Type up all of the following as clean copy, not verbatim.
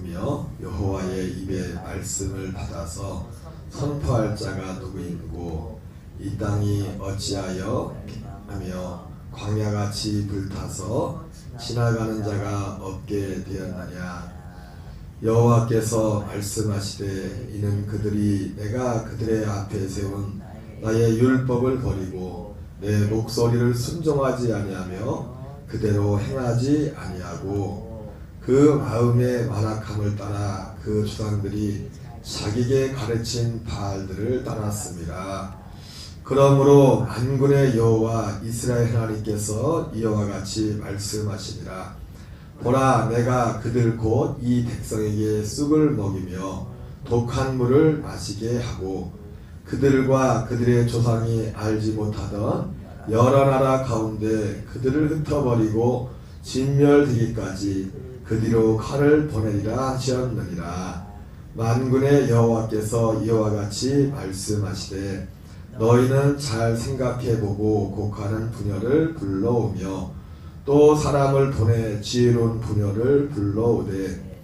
누구며 여호와의 입의 말씀을 받아서 선포할 자가 누구인고 이 땅이 어찌하여 하며 광야같이 불타서 지나가는 자가 없게 되었느냐. 여호와께서 말씀하시되 이는 그들이 내가 그들의 앞에 세운 나의 율법을 버리고 내 목소리를 순종하지 아니하며 그대로 행하지 아니하고 그 마음의 완악함을 따라 그 조상들이 자기에게 가르친 바알들을 따랐습니다. 그러므로 만군의 여호와 이스라엘 하나님께서 이와 같이 말씀하시니라. 보라, 내가 그들 곧 이 백성에게 쑥을 먹이며 독한 물을 마시게 하고 그들과 그들의 조상이 알지 못하던 여러 나라 가운데 그들을 흩어버리고 진멸되기까지 그 뒤로 칼을 보내리라 하셨느니라. 만군의 여호와께서 이와 같이 말씀하시되 너희는 잘 생각해보고 곡하는 부녀를 불러오며 또 사람을 보내 지혜로운 부녀를 불러오되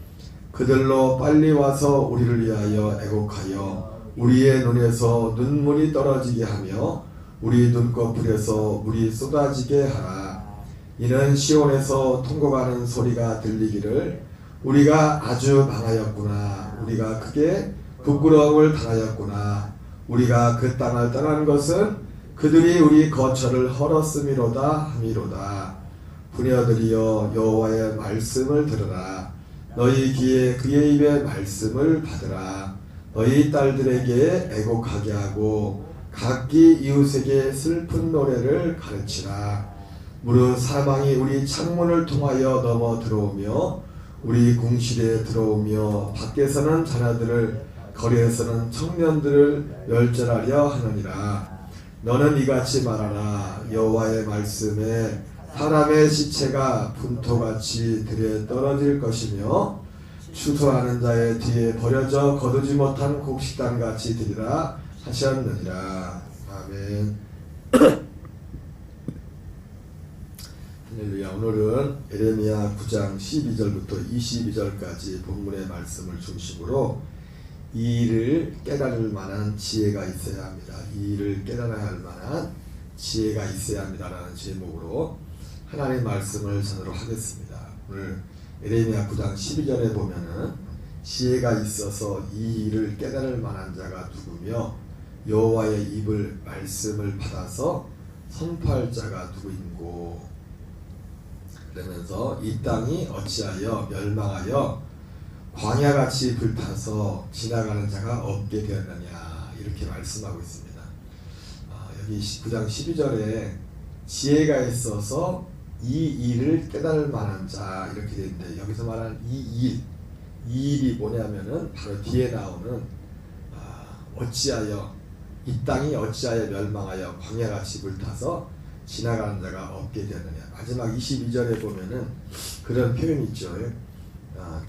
그들로 빨리 와서 우리를 위하여 애곡하여 우리의 눈에서 눈물이 떨어지게 하며 우리 눈꺼풀에서 물이 쏟아지게 하라. 이는 시온에서 통곡하는 소리가 들리기를 우리가 아주 망하였구나. 우리가 크게 부끄러움을 당하였구나. 우리가 그 땅을 떠난 것은 그들이 우리 거처를 헐었음이로다 함이로다. 부녀들이여 여호와의 말씀을 들으라. 너희 귀에 그의 입의 말씀을 받으라. 너희 딸들에게 애곡하게 하고 각기 이웃에게 슬픈 노래를 가르치라. 무릇 사망이 우리 창문을 통하여 넘어 들어오며 우리 궁실에 들어오며 밖에서는 자녀들을 거리에서는 청년들을 멸절하려 하느니라. 너는 이같이 말하라. 여호와의 말씀에 사람의 시체가 분토같이 들에 떨어질 것이며 추수하는 자의 뒤에 버려져 거두지 못한 곡식단같이 되리라 하셨느니라. 아멘. 할렐루야. 오늘은 에레미야 9장 12절부터 22절까지 본문의 말씀을 중심으로 이 일을 깨달을 만한 지혜가 있어야 합니다. 이 일을 깨달아야 할 만한 지혜가 있어야 합니다라는 제목으로 하나님의 말씀을 전하도록 하겠습니다. 오늘 에레미야 9장 12절에 보면은 지혜가 있어서 이 일을 깨달을 만한 자가 누구며 여호와의 입을 말씀을 받아서 선포할 자가 누구인고 그러면서 이 땅이 어찌하여 멸망하여 광야같이 불타서 지나가는 자가 없게 되었느냐 이렇게 말씀하고 있습니다. 여기 9장 12절에 지혜가 있어서 이 일을 깨달을 만한 자 이렇게 되어 있는데 여기서 말하는 이 일이 뭐냐면은 바로 뒤에 나오는 어찌하여 이 땅이 어찌하여 멸망하여 광야같이 불타서 지나가는 자가 없게 되느냐. 마지막 22절에 보면은 그런 표현이 있죠.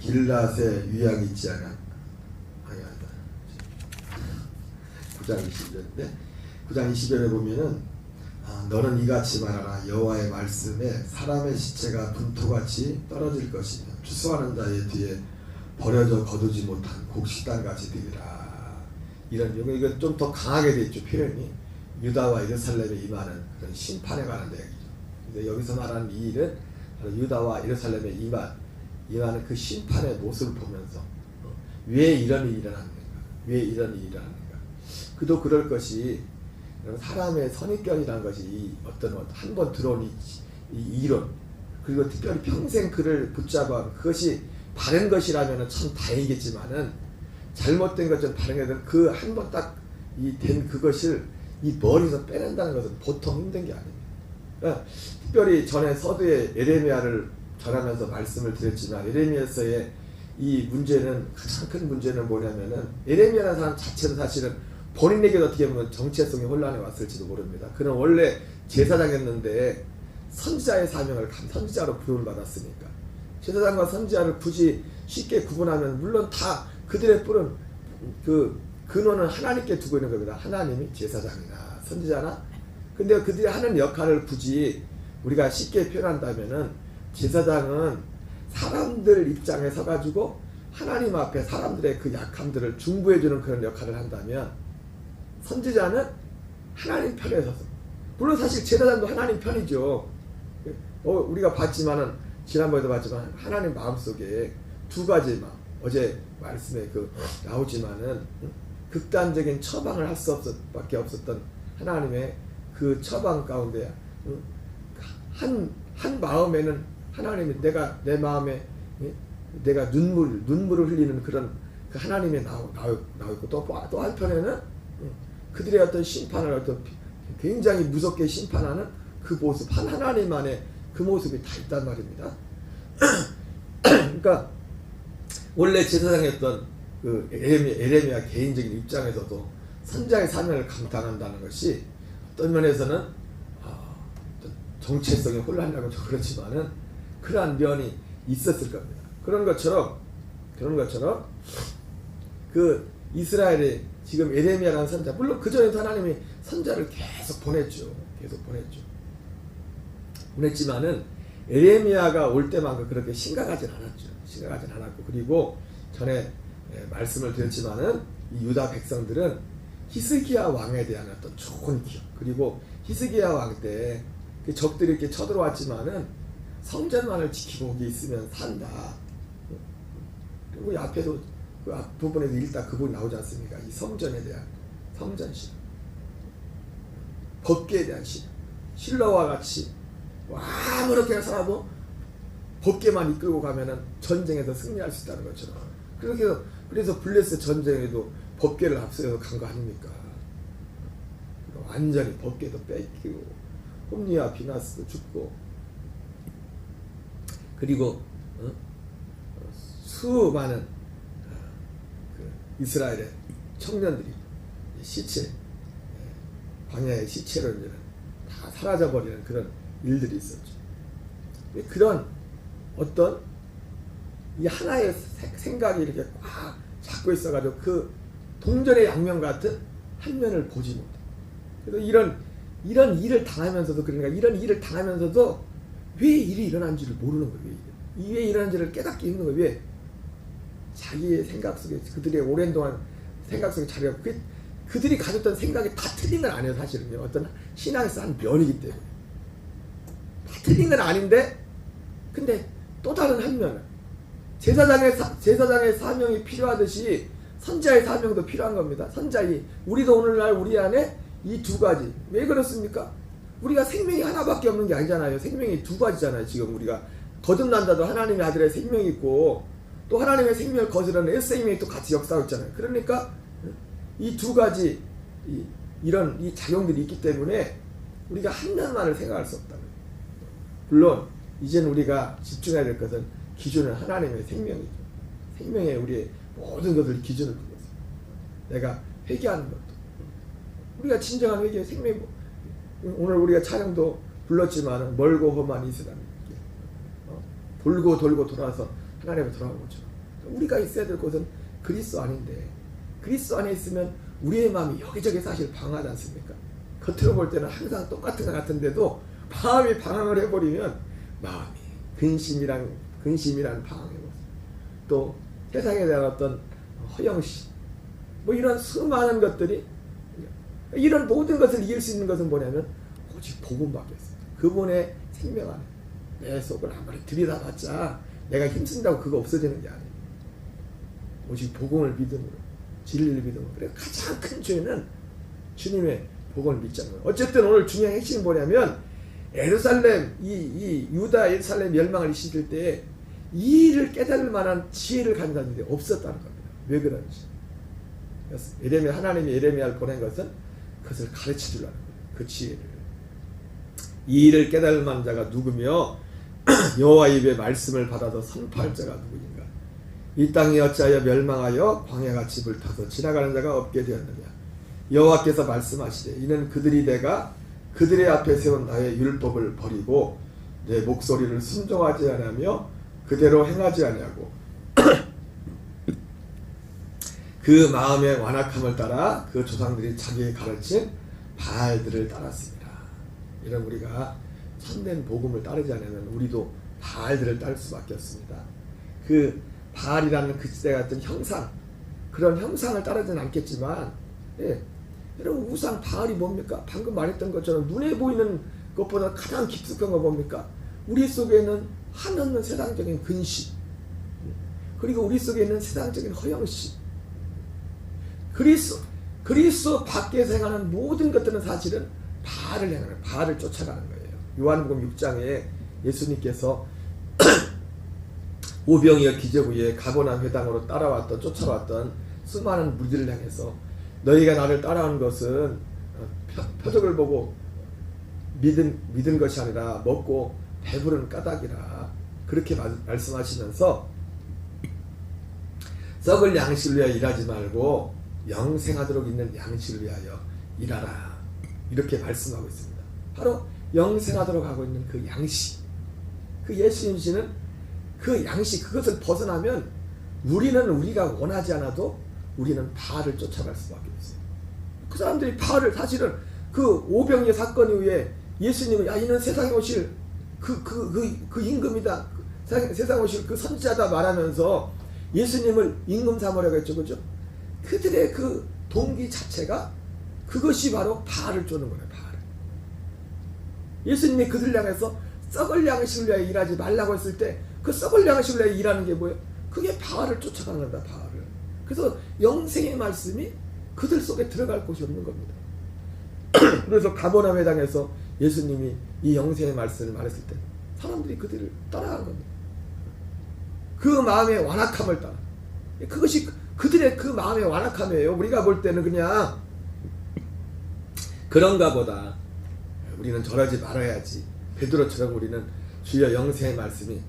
길랏에 위약이 있지 않아. 9장 20절인데 9장 20절에 보면은 너는 이같이 말하라. 여호와의 말씀에 사람의 시체가 분토같이 떨어질 것이며 추수하는 자의 뒤에 버려져 거두지 못한 곡식단같이 되리라. 이런 이거 좀 더 강하게 돼 있죠. 표현이 유다와 예루살렘에 임하는 그런 심판에 관한 이야기죠. 근데 여기서 말하는 이 일은 유다와 예루살렘에 임하는 그 심판의 모습을 보면서 왜 이런 일이 일어났는가? 왜 이런 일이 일어났는가? 그도 그럴 것이 사람의 선입견이라는 것이 어떤 한 번 들어온 이 이론 그리고 특별히 평생 그를 붙잡아 그것이 바른 것이라면 참 다행이겠지만은 잘못된 것은 다른 것은 그 한 번 딱 이 된 그것을 이 머리에서 빼낸다는 것은 보통 힘든 게 아닙니다. 그러니까 특별히 전에 서두에 에레미야를 전하면서 말씀을 드렸지만 에레미야서의 이 문제는 가장 큰 문제는 뭐냐면은 에레미야라는 사람 자체는 사실은 본인에게도 어떻게 보면 정체성이 혼란이 왔을지도 모릅니다. 그는 원래 제사장이었는데 선지자의 사명을 선지자로 부름을 받았으니까 제사장과 선지자를 굳이 쉽게 구분하면 물론 다 그들의 뿔은 그 근원은 하나님께 두고 있는 겁니다. 하나님이 제사장이나 선지자나. 근데 그들이 하는 역할을 굳이 우리가 쉽게 표현한다면은 제사장은 사람들 입장에 서가지고 하나님 앞에 사람들의 그 약함들을 중보해주는 그런 역할을 한다면 선지자는 하나님 편에 서서, 물론 사실 제사장도 하나님 편이죠. 우리가 봤지만은, 지난번에도 봤지만 하나님 마음속에 두 가지 마음, 어제 말씀에 나오지만은 극단적인 처방을 할 수 밖에 없었던 하나님의 그 처방 가운데 한 마음에는 하나님이 내 마음에 내가 눈물을 흘리는 그런 그 하나님이 나오고 또 한편에는 그들의 어떤 심판을 굉장히 무섭게 심판하는 그 모습, 하나님 안에 그 모습이 다 있단 말입니다. 그러니까 원래 제사장이었던 그 에레미야 개인적인 입장에서도 선지자의 사명을 감당한다는 것이 어떤 면에서는 정체성이 혼란하고 그렇지만은 그러한 면이 있었을 겁니다. 그런 것처럼 그 이스라엘의 지금 에레미야라는 선지자, 물론 그 전에도 하나님이 선지자를 계속 보냈지만은 에레미야가 올 때만큼 그렇게 심각하진 않았고, 그리고 전에 말씀을 드렸지만은 이 유다 백성들은 히스기야 왕에 대한 어떤 좋은 기억, 그리고 히스기야 왕 때 그 적들이 이렇게 쳐들어왔지만은 성전만을 지키고 거기 있으면 산다. 그리고 앞에도 그 앞부분에서 읽다 그 부분이 나오지 않습니까? 이 성전에 대한 성전신, 법궤에 대한 신, 실로와 같이 아무렇게나 살아도 법궤만 이끌고 가면은 전쟁에서 승리할 수 있다는 것처럼, 그래서 블레셋 전쟁에도 법궤를 앞서서 간 거 아닙니까? 완전히 법궤도 뺏기고 홈리와 비나스도 죽고, 그리고 수많은 그 이스라엘의 청년들이 시체, 광야의 시체로 이제 다 사라져버리는 그런 일들이 있었죠. 그런 어떤 이 하나의 생각이 이렇게 꽉 잡고 있어가지고 그 동전의 양면 같은 한 면을 보지 못해. 그래서 이런 일을 당하면서도, 그러니까 이런 일을 당하면서도 왜 일이 일어난지를 모르는 거예요. 왜 일어난지를 깨닫기 힘든 거예요. 왜? 자기의 생각 속에, 그들의 오랜 동안 생각 속에 자리가, 그들이 가졌던 생각이 다 틀린 건 아니에요. 사실은요. 어떤 신앙에서 한 면이기 때문에 다 틀린 건 아닌데, 근데 또 다른 한 면은 제사장의 사명이 필요하듯이 선지자의 사명도 필요한 겁니다. 우리도 오늘날 우리 안에 이 두 가지. 왜 그렇습니까? 우리가 생명이 하나밖에 없는 게 아니잖아요. 생명이 두 가지잖아요. 지금 우리가 거듭난다도 하나님의 아들의 생명이 있고, 또 하나님의 생명을 거스르는 생명이 또 같이 역사하고 있잖아요. 그러니까 이 두 가지 이런 작용들이 있기 때문에 우리가 한 면만을 생각할 수 없다는 거예요. 물론 이제는 우리가 집중해야 될 것은 기준은 하나님의 생명이죠. 생명에 우리의 모든 것을 기준을 두고 있어요. 내가 회개하는 것도, 우리가 진정한 회개의 생명, 오늘 우리가 찬양도 불렀지만 멀고 험한 이스라엘, 돌고 돌아서 하나님에 돌아온 것처럼 우리가 있어야 될 곳은 그리스도 안인데, 그리스도 안에 있으면 우리의 마음이 여기저기 사실 방황하지 않습니까? 겉으로 볼 때는 항상 똑같은 것 같은데도 마음이 방황을 해버리면 마음이 근심이란 방황의 모습, 또 세상에 대한 어떤 허영심, 이런 수많은 것들이, 이런 모든 것을 이길 수 있는 것은 뭐냐면 오직 복음밖에 없어요. 그분의 생명 안에 내 속을 아무리 들여다봤자 내가 힘쓴다고 그거 없어지는 게 아니에요. 오직 복음을 믿음으로, 진리를 믿음으로. 그래서 가장 큰 죄는 주님의 복음을 믿지 않는 거예요. 어쨌든 오늘 중요한 핵심은 뭐냐면, 예루살렘, 이 유다 예루살렘 멸망을 시킬 때 이 일을 깨달을 만한 지혜를 가진 자들이 없었다는 겁니다. 왜 그런지. 하나님이 에레미야를 보낸 것은 그것을 가르쳐 주려는 거예요. 그 지혜를. 이 일을 깨달을 만한 자가 누구며 여호와 입의 말씀을 받아서 선포할 자가 누구인가. 이 땅이 어찌하여 멸망하여 광야같이 불타서 지나가는 자가 없게 되었느냐. 여호와께서 말씀하시되 이는 그들이 내가 그들의 앞에 세운 나의 율법을 버리고 내 목소리를 순종하지 아니하며 그대로 행하지 아니하고 그 마음의 완악함을 따라 그 조상들이 자기의 가르친 바알들을 따랐습니다. 이런 우리가 참된 복음을 따르지 않으면 우리도 바알들을 따를 수밖에 없습니다. 그 바알이라는 그 시대 같은 형상, 그런 형상을 따르지는 않겠지만, 여러분 우상 바알이 뭡니까? 방금 말했던 것처럼 눈에 보이는 것보다 가장 깊숙한 거 뭡니까? 우리 속에 있는 한없는 세상적인 근심, 그리고 우리 속에 있는 세상적인 허영심, 그리스도 밖에서 행하는 모든 것들은 사실은 바알을 행하는, 바알을 쫓아가는 거예요. 요한복음 6장에 예수님께서 오병이어 기적 후에 가버나움 회당으로 쫓아왔던 수많은 무리들을 향해서 너희가 나를 따라온 것은 표적을 보고 믿은 것이 아니라 먹고 배부른 까닭이라, 그렇게 말씀하시면서 썩을 양식을 위하여 일하지 말고 영생하도록 있는 양식을 위하여 일하라, 이렇게 말씀하고 있습니다. 바로 영생하도록 하고 있는 그 양식, 그 예수님께서는 그 양식, 그것을 벗어나면 우리가 원하지 않아도 우리는 바알을 쫓아갈 수밖에 없어요. 그 사람들이 바알을, 사실은 그 오병이어 사건 이후에 예수님은 이는 세상에 오실 그 임금이다, 세상에 오실 그 선지자다 말하면서 예수님을 임금 삼으려고 했죠. 그죠? 그들의 그 동기 자체가 그것이 바로 바알을 쫓는 거예요. 바알. 예수님이 그들 향해서 썩을 양식을 위하여 일하지 말라고 했을 때 그 썩을 양식을 위하여 일하는 게 뭐예요? 그게 바알을 쫓아가는 거다. 바알을. 그래서 영생의 말씀이 그들 속에 들어갈 곳이 없는 겁니다. 그래서 가버나움 회당에서 예수님이 이 영생의 말씀을 말했을 때 사람들이 그들을 따라간 겁니다. 그 마음의 완악함을 따라. 그것이 그들의 그 마음의 완악함이에요. 우리가 볼 때는 그냥 그런가 보다, 우리는 저러지 말아야지, 베드로처럼 우리는 주여 영생의 말씀이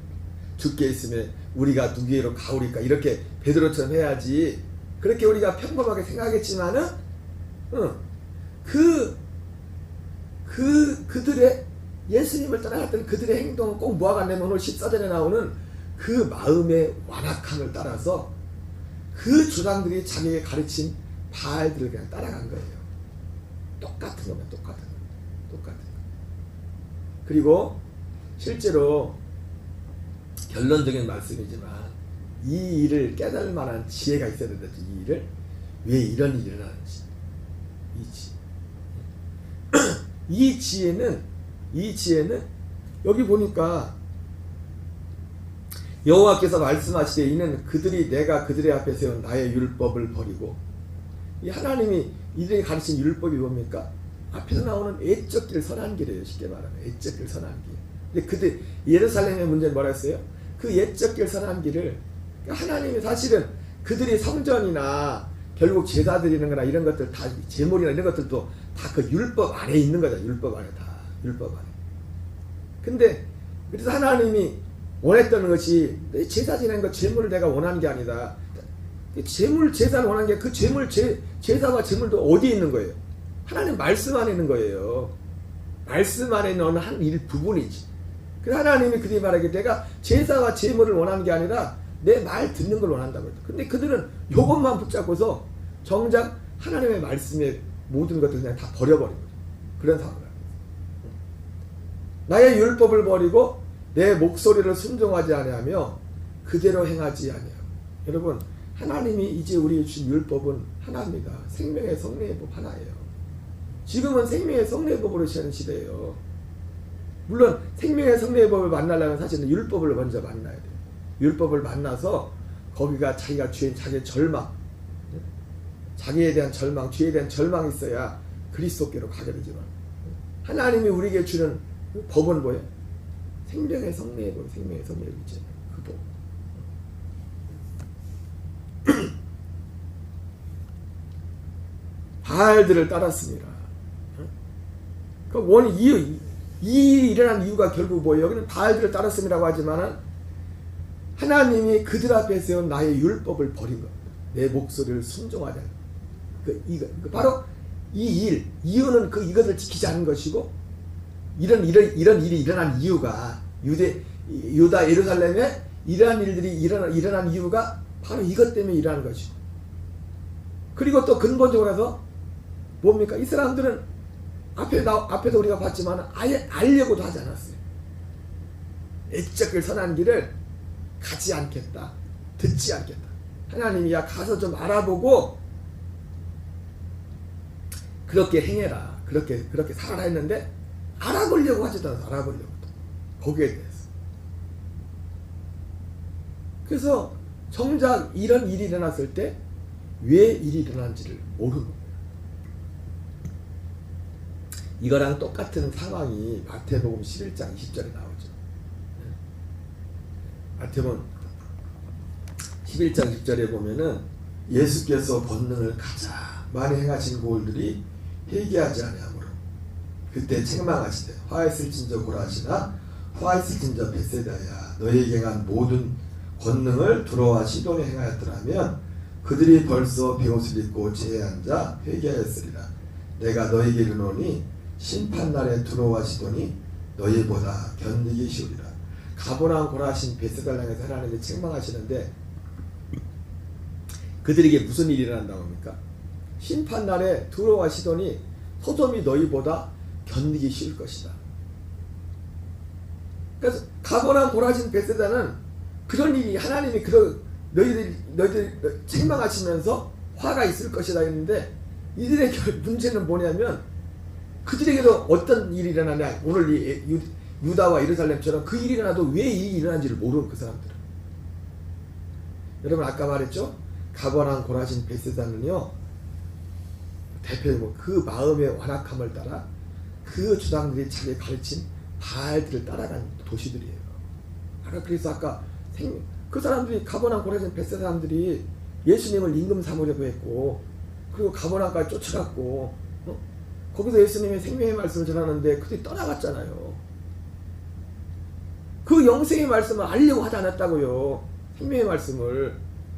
주께 있으면 우리가 누구에게로 가오리까, 이렇게 베드로처럼 해야지, 그렇게 우리가 평범하게 생각했지만은 그들의 예수님을 따라갔던 그들의 행동은 꼭 뭐가 같냐면 오늘 14절에 나오는 그 마음의 완악함을 따라서 그 조상들이 자기에게 가르친 바알들을 그냥 따라간 거예요. 똑같은 겁니다. 똑같은 거. 그리고 실제로 결론적인 말씀이지만 이 일을 깨달을 만한 지혜가 있어야 된다. 이 일을 왜 이런 일이 일어나는지, 이 지혜는 여기 보니까 여호와께서 말씀하시되 이는 그들이 내가 그들의 앞에 세운 나의 율법을 버리고, 이 하나님이 이들이 가르친 율법이 뭡니까? 앞에서 나오는 애적 길 선한 길이에요. 쉽게 말하면 애적 길 선한 길. 근데 예루살렘의 문제는 뭐라 했어요? 그 애적 길 선한 길을 하나님이 사실은 그들이 성전이나 결국 제사 드리는 거나 이런 것들 다, 제물이나 이런 것들도 다 그 율법 안에 있는 거죠. 율법 안에, 다 율법 안에. 근데 그래서 하나님이 원했던 것이 제사 지내는 거, 제물을 내가 원하는 게 아니다. 제물, 제사를 원하는 게, 그 제물, 제사와 제물도 어디에 있는 거예요? 하나님 말씀 안에 있는 거예요. 말씀 안에 있는 한 일부분이지. 그래서 하나님이 그들이 말하기에 내가 제사와 제물을 원하는 게 아니라 내 말 듣는 걸 원한다고 했다. 근데 그들은 이것만 붙잡고서 정작 하나님의 말씀의 모든 것들을 그냥 다 버려버린 거죠. 그런 상황을. 나의 율법을 버리고 내 목소리를 순종하지 아니하며 그대로 행하지 아니하고. 여러분, 하나님이 이제 우리에게 주신 율법은 하나입니다. 생명의 성례의 법 하나예요. 지금은 생명의 성례의 법으로 시하는 시대예요. 물론 생명의 성례의 법을 만나려면 사실은 율법을 먼저 만나야 돼요. 율법을 만나서 거기가 자기가 주인 자기의 절망, 자기에 대한 절망, 죄에 대한 절망이 있어야 그리스도께로 가게 되지만, 하나님이 우리에게 주는 법은 뭐예요? 생명의 성례의 법, 생명의 성례의 법이죠. 그 법. 바알들을 따랐습니다. 그 원 이유, 이 일어난 이유가 결국 뭐예요? 여기는 바알들을 따랐음이라고 하지만은 하나님이 그들 앞에 세운 나의 율법을 버린 겁니다. 내 목소리를 순종하자. 이거 바로 이 이유는 이것을 지키지 않은 것이고, 이런 일이 일어난 이유가 유다 예루살렘에 이러한 일들이 일어난 이유가 바로 이것 때문에 일어난 것이고, 그리고 또 근본적으로 해서 뭡니까? 이 사람들은 앞에도 우리가 봤지만 아예 알려고도 하지 않았어요. 애적 길 선한 길을 가지 않겠다. 듣지 않겠다. 하나님이 야 가서 좀 알아보고 그렇게 행해라. 그렇게 살아라 했는데 알아보려고 하지도 않아서 알아보려고 거기에 대해서. 그래서 정작 이런 일이 일어났을 때 왜 일이 일어난지를 모르는 거예요. 이거랑 똑같은 상황이 마태복음 11장 20절에 나오죠. 마태복음 11장 10절에 보면은 예수께서 권능을 가장 많이 행하신 고을들이 회개하지 아니하므로 그때 책망하시되 화 있을진저 고라시나 화 있을진저 벳세다야 너희에게 행한 모든 권능을 두로와 시돈에 행하였더라면 그들이 벌써 베옷을 입고 제에 앉아 회개하였으리라. 내가 너희에게 이르노니 심판날에 두로와 시돈이 너희보다 견디기 쉬우리라. 가보랑 고라신 벳세다를 향해서 하나님이 책망하시는데 그들에게 무슨 일이 일어난다고 합니까? 심판날에 두로와 시돈이 소돔이 너희보다 견디기 쉬울 것이다. 그래서 가보랑 고라신 벳세다는 그런 일이 하나님이 너희들 책망하시면서 화가 있을 것이다 했는데 이들의 문제는 뭐냐면 그들에게도 어떤 일이 일어나냐. 오늘 이 유다와 예루살렘처럼 그 일이 일어나도 왜 이 일이 일어난지를 모르는 그 사람들은. 여러분 아까 말했죠. 가버랑 고라신 벳세다는요 대표적으로 그 마음의 완악함을 따라 그 주당들이 자기 가르친 바알들을 따라간 도시들이에요. 그래서 아까 그 사람들이 가버랑 고라신 벳세다 사람들이 예수님을 임금 삼으려고 했고 그리고 가버랑까지 쫓아갔고 거기서 예수님의 생명의 말씀을 전하는데 그들이 떠나갔잖아요. 그 영생의 말씀을 알려고 하지 않았다고요. 생명의 말씀을.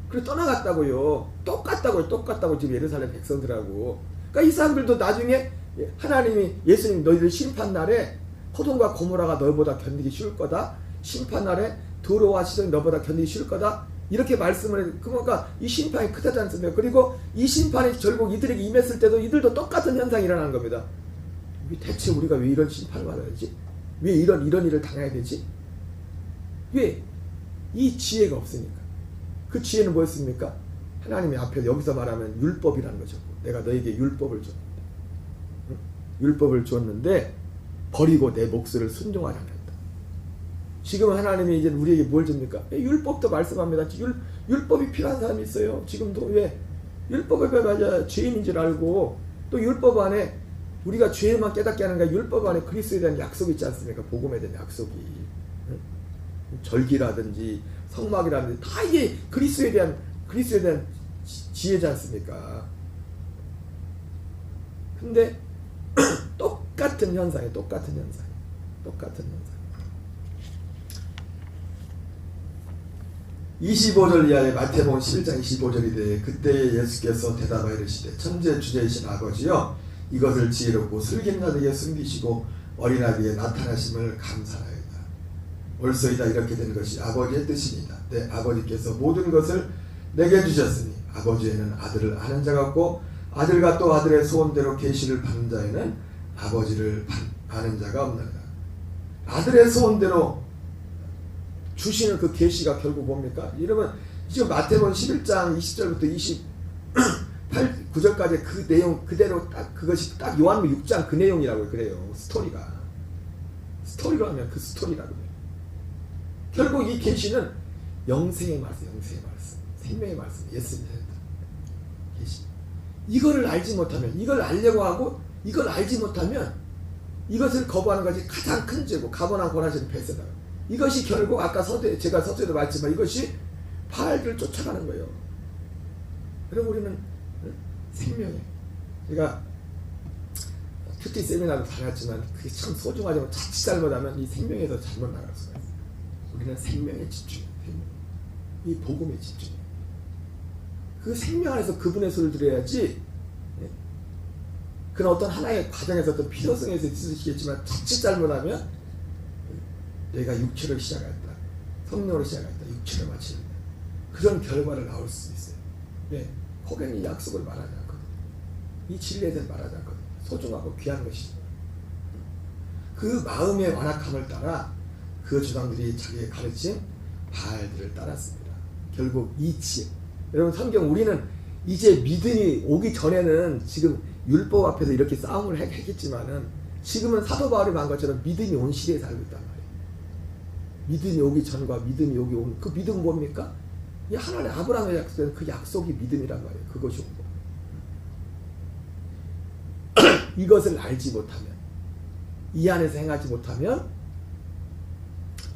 그래서 떠나갔다고요. 똑같다고 지금 예루살렘 백성들하고. 그러니까 이 사람들도 나중에 하나님이 예수님 너희들 심판날에 소돔과 고모라가 너희보다 견디기 쉬울 거다. 심판날에 두로와 시돈이 너보다 견디기 쉬울 거다. 이렇게 말씀을 해. 그러니까 이 심판이 크다지 않습니까? 그리고 이 심판이 결국 이들에게 임했을 때도 이들도 똑같은 현상이 일어나는 겁니다. 대체 우리가 왜 이런 심판을 받아야 되지? 왜 이런 일을 당해야 되지? 왜? 이 지혜가 없으니까. 그 지혜는 뭐였습니까? 하나님의 앞에 여기서 말하면 율법이라는 거죠. 내가 너에게 율법을 줬는데, 율법을 줬는데 버리고 내 목소리를 순종하지 않았다. 지금 하나님이 이제 우리에게 뭘 줍니까? 율법도 말씀합니다. 율법이 필요한 사람이 있어요. 지금도 왜? 율법에 맞아 죄인인 줄 알고 또 율법 안에 우리가 죄만 깨닫게 하는 게 율법 안에 그리스도에 대한 약속이 있지 않습니까? 복음에 대한 약속이. 절기라든지 성막이라든지 다 이게 그리스도에 대한 지혜지 않습니까? 근데 똑같은 현상이에요. 똑같은 현상. 25절 이하의 마태복음 11장 25절이 돼 그때 예수께서 대답하여 이르시되 천재 주제이신 아버지여 이것을 지혜롭고 슬긴 자에게 숨기시고 어린아이에게 나타나심을 감사하여이다. 올소이다 이렇게 된 것이 아버지의 뜻입니다. 내 아버지께서 모든 것을 내게 주셨으니 아버지에는 아들을 아는 자가 없고 아들과 또 아들의 소원대로 계시를 받는 자에는 아버지를 아는 자가 없느니라. 아들의 소원대로 주시는 그 계시가 결국 뭡니까? 여러분 지금 마태복음 11장 20절부터 9절까지 그 내용 그대로 딱 그것이 딱 요한복음 6장 그 내용이라고 그래요. 스토리로 하면 그 스토리라고 해요. 결국 이 계시는 영생의 말씀, 생명의 말씀, 예수님의 계시. 이거를 알지 못하면, 이걸 알려고 하고 이걸 알지 못하면 이것을 거부하는 것이 가장 큰 죄고 가버나 고라신 벳세다. 이것이 결국 아까 제가 서두에도 말했지만 이것이 바알들을 쫓아가는 거예요. 그럼 우리는 생명에 제가 큐티 세미나도 다녔지만 그게 참 소중하지만 자칫 잘못하면 이 생명에서 잘못 나갈 수가 있어요. 우리는 생명에 집중해요. 이 복음에 집중해요. 그 생명 안에서 그분의 소리를 들어야지. 그런 어떤 하나의 과정에서 어떤 필요성에서 있으시겠지만 자칫 잘못하면 내가 육체를 시작했다. 성령으로 시작했다. 육체를 마치는 그런 결과를 나올 수 있어요. 네. 거기는 이 약속을 말하지 않거든요. 이 진리에 대해 말하지 않거든요. 소중하고 귀한 것이죠. 그 마음의 완악함을 따라 그 조상들이 자기의 가르친 바알들을 따랐습니다. 결국 이 지혜. 여러분 성경 우리는 이제 믿음이 오기 전에는 지금 율법 앞에서 이렇게 싸움을 했겠지만은 지금은 사도 바울이 말한 것처럼 믿음이 온 시대에 살고 있단 말이에요. 믿음이 오기 전과 믿음이 오기 온 그 믿음은 뭡니까? 이 하나님 아브라함의 약속은 그 약속이 믿음이란 말이에요. 그것이 온 거. 이것을 알지 못하면 이 안에서 행하지 못하면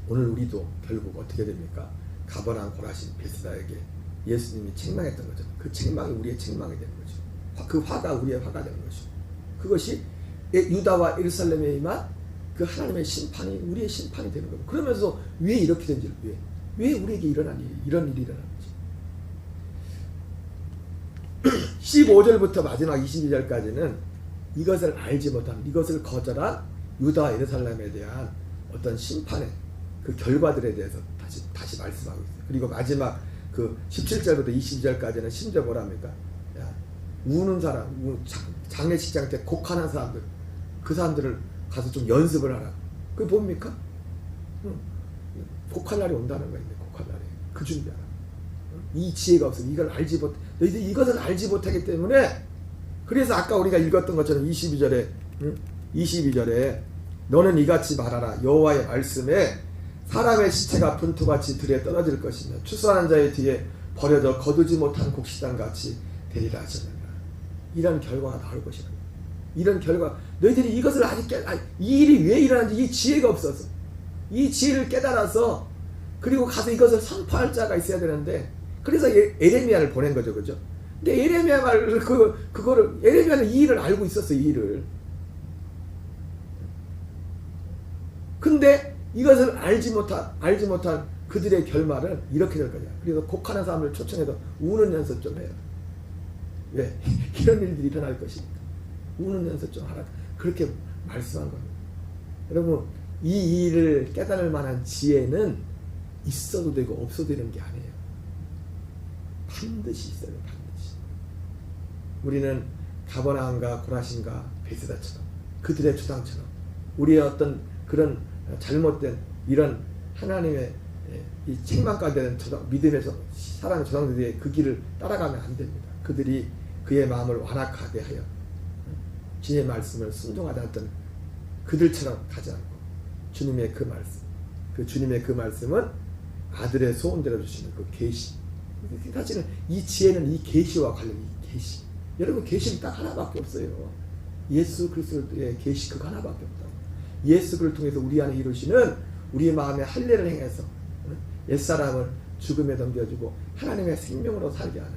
오늘 우리도 결국 어떻게 됩니까? 가버나움 고라신 베스다에게 예수님이 책망했던 거죠. 그 책망이 우리의 책망이 되는 거죠. 그 화가 우리의 화가 되는 것이죠. 그것이 유다와 예루살렘에 임한 그 하나님의 심판이 우리의 심판이 되는 거예요. 그러면서 왜 이렇게 된지 왜 우리에게 이런 일이 일어나는지 15절부터 마지막 22절까지는 이것을 알지 못한 이것을 거절한 유다와 예루살렘에 대한 어떤 심판의 그 결과들에 대해서 다시 말씀하고 있어요. 그리고 마지막 그 17절부터 22절까지는 심지어 뭐랍니까? 우는 사람, 장례식장 때 곡하는 사람들, 그 사람들을 가서 좀 연습을 하라. 그게 뭡니까? 곡할 날이 온다는 거예요. 곡할 날이. 그 준비하라. 이 지혜가 없어. 이걸 알지 못. 너희들 이것을 알지 못하기 때문에 그래서 아까 우리가 읽었던 것처럼 22절에 너는 이같이 말하라. 여호와의 말씀에 사람의 시체가 분토같이 들에 떨어질 것이며 추수하는 자의 뒤에 버려져 거두지 못한 곡식단같이 되리라 하셨느니라. 이런 결과가 나올 것이라. 이런 결과 너희들이 이것을 이 일이 왜 일어나는지 이 지혜가 없어서 이 지혜를 깨달아서 그리고 가서 이것을 선포할 자가 있어야 되는데 그래서 에레미야를 보낸 거죠. 그죠? 근데 에레미야 말 그거를 에레미야는 이 일을 알고 있었어. 이 일을. 근데 이것을 알지 못한 그들의 결말은 이렇게 될 거냐. 그래서 곡하는 사람을 초청해서 우는 연습 좀 해요. 왜? 이런 일들이 일어날 것이니까. 우는 연습 좀 하라. 그렇게 말씀한 겁니다. 여러분, 이 일을 깨달을 만한 지혜는 있어도 되고 없어도 되는 게 아니에요. 반드시 있어요. 반드시. 우리는 가버나움과 고라신과 베스다처럼 그들의 주당처럼 우리의 어떤 그런 잘못된 이런 하나님의 이 책망까지 되는 믿음에서 사람의 조상들의 그 길을 따라가면 안 됩니다. 그들이 그의 마음을 완악하게 하여 주의 말씀을 순종하지 않던 그들처럼 가지 않고 주님의 그 말씀, 그 주님의 그 말씀은 아들의 소원대로 주시는 그 계시. 사실은 이 지혜는 이 계시와 관련 이 계시. 여러분 계시는 딱 하나밖에 없어요. 예수 그리스도의 계시 그거 하나밖에 없다. 예수 그를 통해서 우리 안에 이루시는 우리의 마음에 할례를 행해서 옛사람을 죽음에 넘겨주고 하나님의 생명으로 살게 하는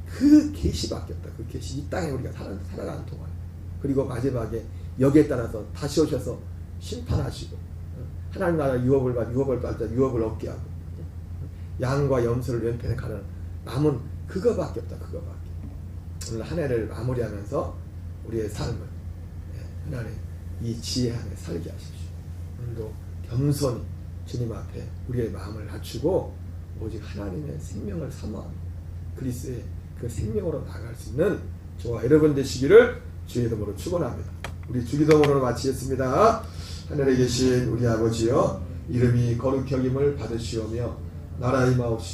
그 계시밖에 없다. 그 계시. 이 땅에 우리가 살아가는 동안 그리고 마지막에 여기에 따라서 다시 오셔서 심판하시고 하나님 나라 유업을 받자 유업을 얻게 하고 양과 염소를 왼편에 가는 남은 그거밖에 없다. 그거밖에. 오늘 한 해를 마무리하면서 우리의 삶을 하나님 이 지혜 안에 살게 하십시오. 오늘도 겸손히 주님 앞에 우리의 마음을 낮추고 오직 하나님의 생명을 사모하는 그리스도의 그 생명으로 나아갈 수 있는 저와 여러분 되시기를 주의 이름으로 축원합니다. 우리 주기도문으로 마치겠습니다. 하늘에 계신 우리 아버지여 이름이 거룩히 여김을 받으시오며 나라 임하옵시며